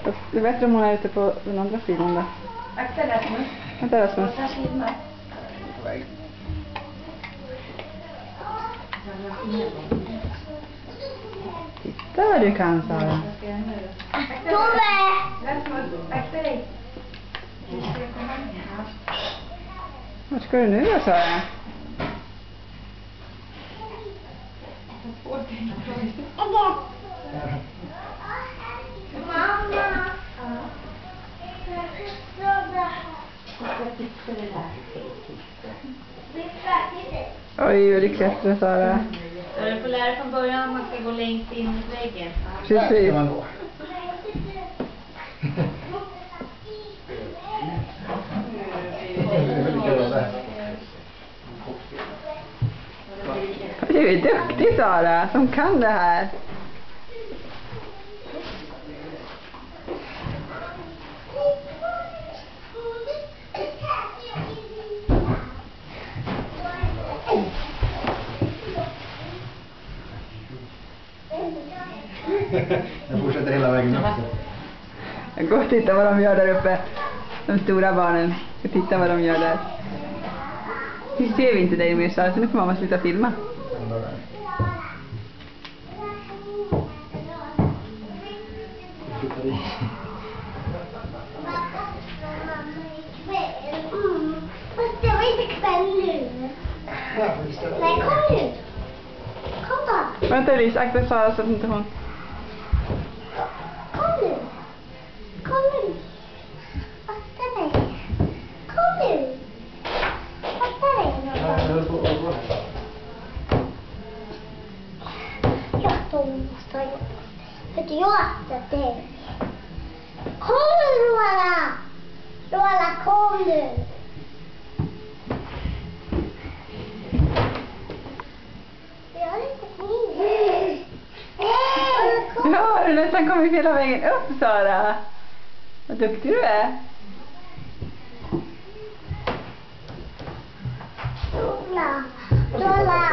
Det är bättre om hon är ute på den andra sidan då. Akta Rasmus. Vänta Rasmus. Jag filmar. Titta vad du kan, Sara. Tove! Rasmus, akta dig. Vart ska du nu då, Sara? Mamma! Oj, vad du klättrar, Sara. Så du får lära från början att man ska gå längst in mot väggen. Precis. Du är duktig, Sara, som kan det här. Jag fortsätter hela vägen upp. Jag går och tittar vad de gör där uppe. De stora barnen. Jag tittar vad de gör där. Nu ser vi inte dig mer, så nu får mamma sluta filma. Fast det var inte kväll nu. Nej, kom nu. Kom då. Vänta Elise, akta Sara så att inte hon... Kom nu. Kom nu. Akta dig. Kom nu. Akta dig. Ja, de måste ha gjort. För jag aktar dig. Kom nu, Rola. Rola, kom nu. Ja, du nästan kommit hela vägen upp, Sara. Vad duktig du är. Rola, Rola.